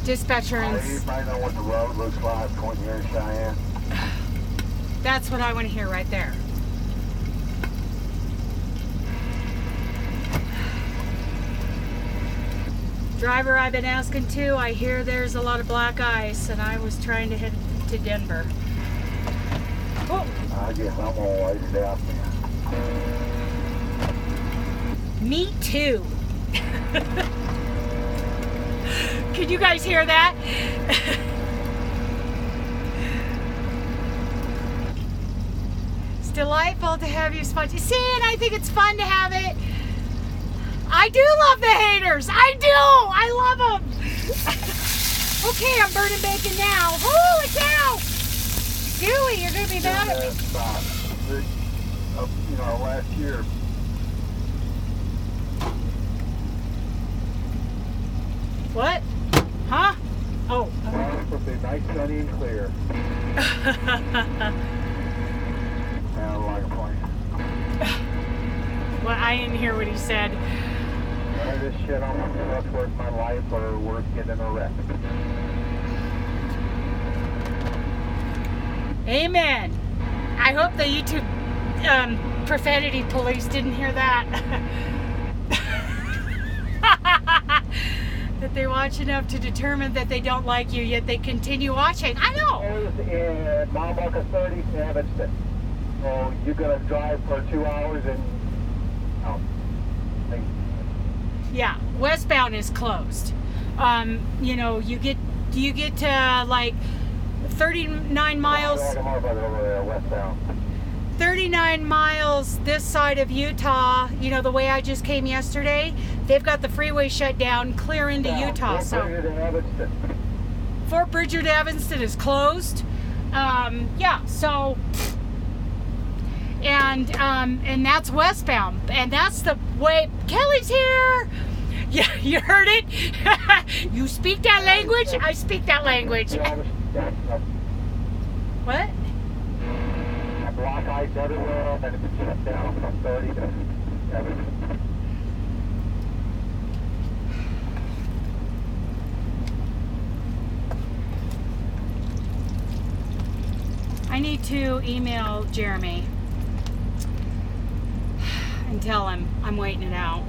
dispatcher and you find out what the road looks like when you're in Cheyenne. That's what I want to hear right there. Driver I've been asking to, I hear there's a lot of black ice, and I was trying to head to Denver. Oh. I guess I'm gonna wait it out. Me too. Can you guys hear that? It's delightful to have you spongy. See, and I think it's fun to have it. I do love the haters. I do. I love them. Okay, I'm burning bacon now. Holy cow! Dewey, you're gonna be mad at me. Last year. What? Huh? Oh. Well, it's supposed to be nice, sunny, and clear. Sounded like a plane. Well, I didn't hear what he said. This shit on my truck worth my life or worth getting a wreck. Amen. I hope the YouTube profanity police didn't hear that. That they watch enough to determine that they don't like you, yet they continue watching. I know. In mile marker 30, Evanston. So you're gonna drive for 2 hours and yeah, westbound is closed. You get to like 39 miles. 39 miles this side of Utah. The way I just came yesterday, they've got the freeway shut down clear into Utah. So Fort Bridger to Evanston is closed. Yeah. So. And that's westbound, and that's the way. Kelly's here. Yeah, you heard it. You speak that language. I speak that language. What? Black ice everywhere, and it's shut down from 30 to 7. I need to email Jeremy and tell him I'm waiting it out.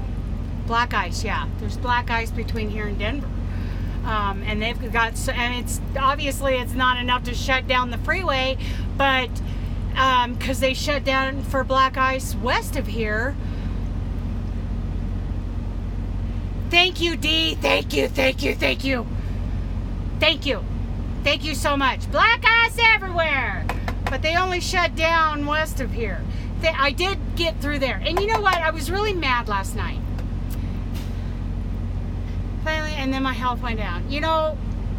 Black ice, yeah. There's black ice between here and Denver. And they've got, and it's obviously it's not enough to shut down the freeway, but because they shut down for black ice west of here. Thank you, Dee. Thank you. Thank you so much. Black ice everywhere. But they only shut down west of here. I did get through there. And you know what? I was really mad last night. Finally, and then my health went down.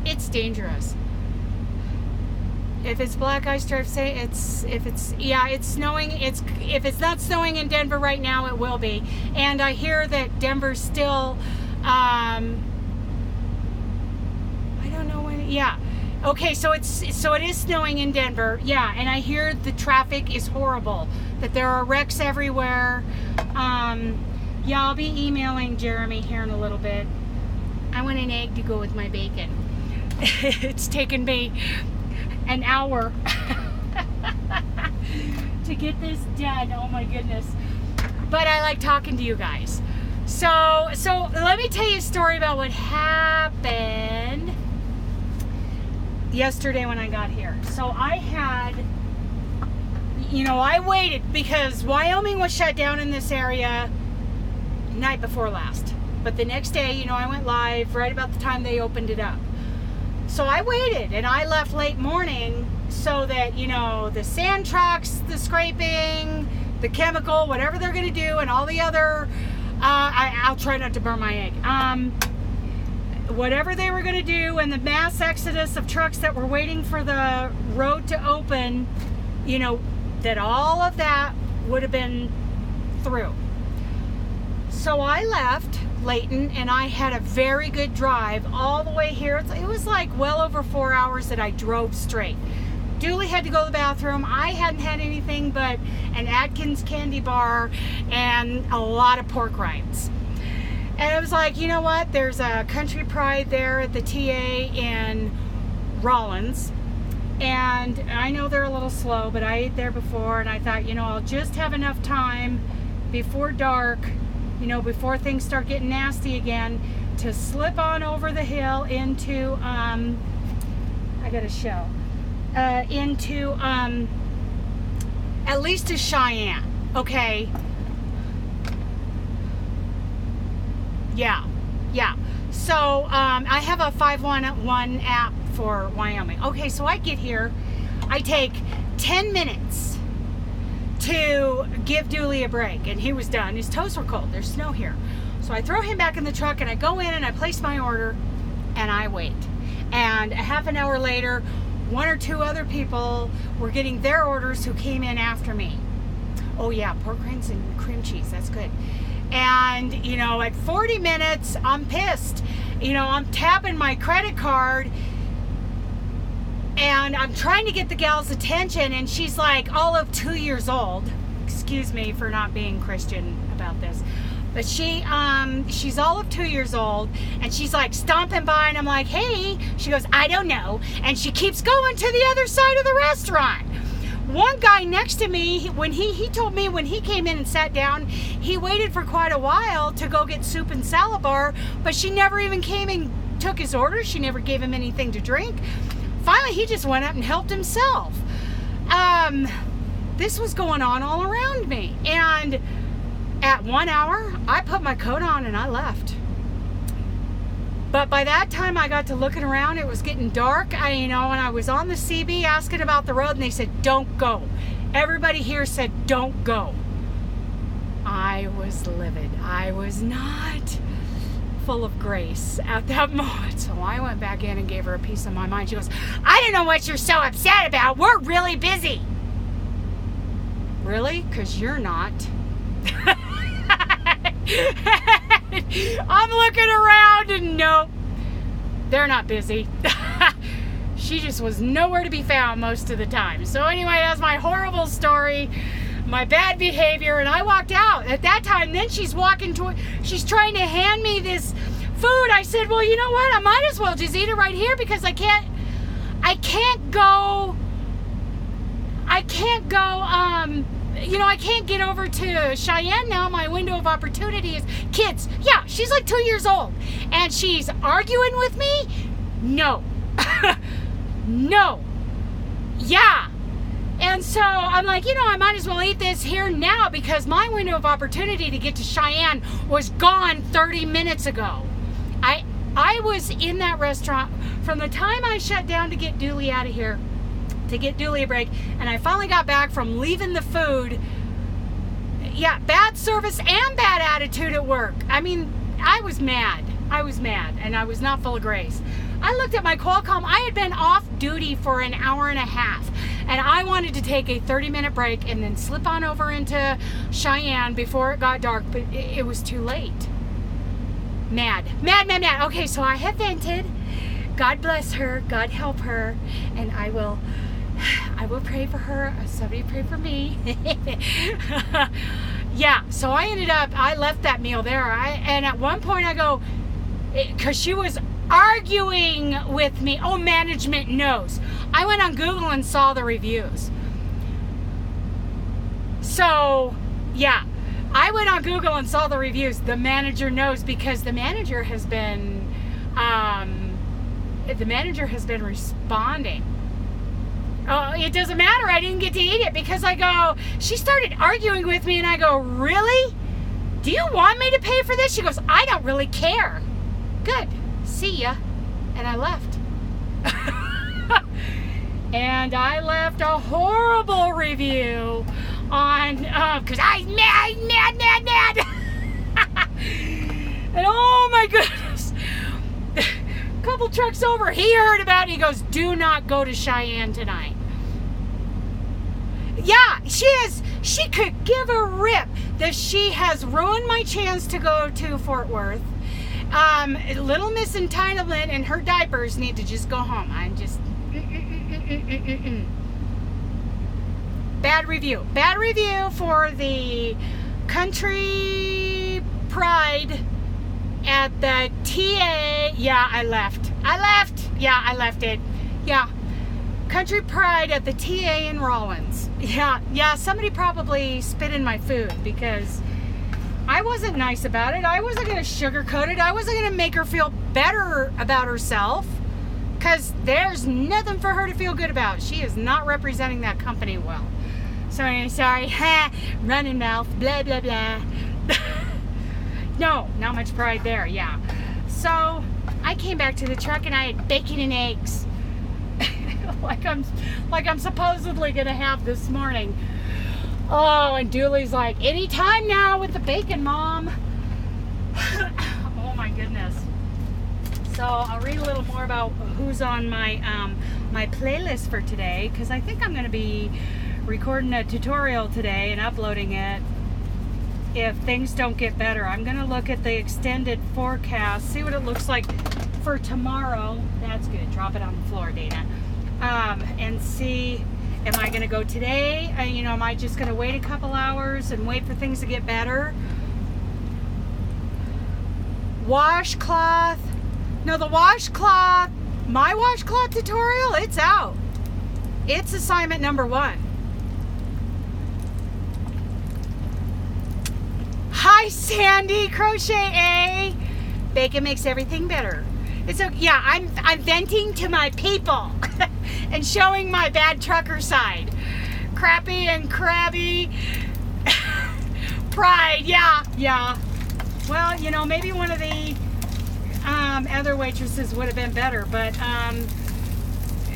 It's dangerous. If it's black ice, say it's snowing. If it's not snowing in Denver right now, it will be. And I hear that Denver's still I don't know when. Yeah. Okay, so it is snowing in Denver. Yeah, and I hear the traffic is horrible. That there are wrecks everywhere. Yeah, I'll be emailing Jeremy here in a little bit. I want an egg to go with my bacon. It's taken me an hour to get this done. Oh my goodness. But I like talking to you guys. So let me tell you a story about what happened yesterday when I got here. So I had, I waited because Wyoming was shut down in this area night before last. But the next day, I went live right about the time they opened it up. So I waited and I left late morning so that, the sand trucks, the scraping, the chemical, whatever they're going to do, and all the other, I'll try not to burn my egg. Whatever they were going to do, and the mass exodus of trucks that were waiting for the road to open, that all of that would have been through. So I left Layton, and I had a very good drive all the way here. It was like well over 4 hours that I drove straight. Dooley had to go to the bathroom. I hadn't had anything but an Atkins candy bar and a lot of pork rinds. And it was like, you know what? There's a Country Pride there at the TA in Rawlins. And I know they're a little slow, but I ate there before, and I thought, I'll just have enough time before dark, before things start getting nasty again, to slip on over the hill into, I got a shell, into, at least to Cheyenne, okay? Yeah. So, I have a 511 app for Wyoming. Okay, so I get here, I take 10 minutes to give Dooley a break, and he was done. His toes were cold. There's snow here. So I throw him back in the truck, and I go in and I place my order, and I wait. And a half an hour later, one or two other people were getting their orders who came in after me. Oh yeah, pork rinds and cream cheese, that's good. And, at 40 minutes, I'm pissed. I'm tapping my credit card, and I'm trying to get the gal's attention, and she's like all of 2 years old. Excuse me for not being Christian about this. But she's all of 2 years old, and she's like stomping by, and I'm like, hey. She goes, I don't know. And she keeps going to the other side of the restaurant. One guy next to me, when he told me when he came in and sat down, he waited for quite a while to go get soup and salad bar, but she never even came and took his order. She never gave him anything to drink. Finally, he just went up and helped himself. This was going on all around me. And at 1 hour, I put my coat on and I left. But by that time, I got to looking around. It was getting dark, and I was on the CB asking about the road, and they said, don't go. Everybody here said, don't go. I was livid. I was not full of grace at that moment. So I went back in and gave her a piece of my mind. She goes, I don't know what you're so upset about. We're really busy. Really? Because you're not. I'm looking around and nope, they're not busy. She just was nowhere to be found most of the time. So anyway, that's my horrible story, my bad behavior, and I walked out. At that time, then she's she's trying to hand me this food. I said, well, you know what? I might as well just eat it right here because I can't go, I can't get over to Cheyenne now. My window of opportunity is kids. Yeah, she's like 2 years old. And she's arguing with me? No. No. Yeah. And so I'm like, I might as well eat this here now because my window of opportunity to get to Cheyenne was gone 30 minutes ago. I was in that restaurant from the time I shut down to get Dooley out of here, to get Dooley a break, and I finally got back from leaving the food. Yeah, bad service and bad attitude at work. I mean, I was mad, and I was not full of grace. I looked at my Qualcomm. I had been off duty for an hour and a half, and I wanted to take a 30-minute break and then slip on over into Cheyenne before it got dark, but it was too late. Mad. Okay, so I have vented. God bless her. God help her. And I will pray for her. Somebody pray for me. yeah, so I left that meal there. And at one point I go, because she was arguing with me. Oh, management knows. I went on Google and saw the reviews. So, yeah, I went on Google and saw the reviews. The manager knows, because the manager has been responding. Oh, it doesn't matter. I didn't get to eat it because she started arguing with me, and I go, really? Do you want me to pay for this? She goes, I don't really care. Good. See ya. And I left. And I left a horrible review on, because I was mad. And oh my goodness. A couple trucks over, he heard about it. He goes, do not go to Cheyenne tonight. Yeah, she could give a rip that she has ruined my chance to go to Fort Worth. Little Miss Entitlement and her diapers need to just go home. I'm just Bad review for the Country Pride at the TA. Yeah, I left. Yeah, I left it. Yeah. Country Pride at the TA in Rawlins. Yeah, somebody probably spit in my food because I wasn't nice about it. I wasn't going to sugarcoat it. I wasn't going to make her feel better about herself, because there's nothing for her to feel good about. She is not representing that company well. So I'm sorry. Running mouth. Blah, blah, blah. No, not much pride there. Yeah. So I came back to the truck and I had bacon and eggs. like I'm supposedly gonna have this morning. Oh, and Dooley's like, anytime now with the bacon, Mom. Oh my goodness. So I'll read a little more about who's on my my playlist for today, because I think I'm gonna be recording a tutorial today and uploading it if things don't get better. I'm gonna look at the extended forecast, see what it looks like for tomorrow. That's good. Drop it on the floor, Dana. And see, am I gonna go today? Am I just gonna wait a couple hours and wait for things to get better? Washcloth. No, the washcloth, my washcloth tutorial, it's out. It's assignment number 1. Hi, Sandy. Crochet A. Bacon makes everything better. It's okay. Yeah, I'm venting to my people and showing my bad trucker side. Crappy and crabby. Pride. Yeah. Well, maybe one of the other waitresses would have been better, but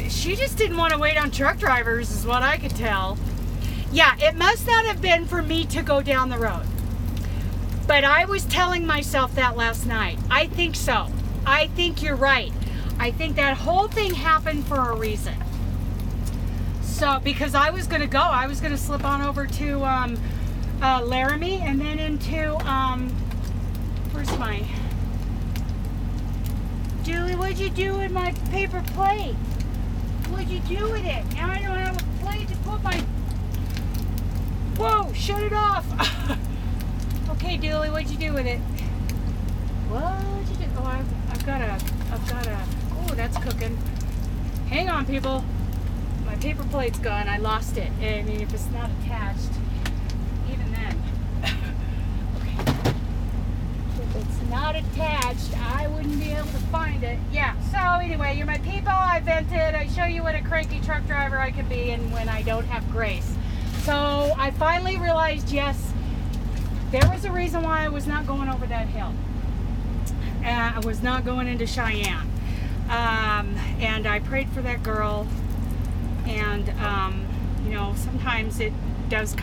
she just didn't want to wait on truck drivers, is what I could tell. Yeah, it must not have been for me to go down the road. But I was telling myself that last night. I think so. I think you're right. I think that whole thing happened for a reason. So, because I was going to slip on over to Laramie and then into, where's my... Julie, what'd you do with my paper plate? What'd you do with it? Now I don't have a plate to put my... Whoa, shut it off. Okay, Julie, what'd you do with it? What'd you do? Oh, I've got a, oh, that's cooking. Hang on, people. My paper plate's gone. I lost it. I mean, if it's not attached, even then. Okay. If it's not attached, I wouldn't be able to find it. Yeah, so anyway, you're my people. I vented. I show you what a cranky truck driver I can be and when I don't have grace. So I finally realized, yes, there was a reason why I was not going over that hill. I was not going into Cheyenne. And I prayed for that girl. And, sometimes it does come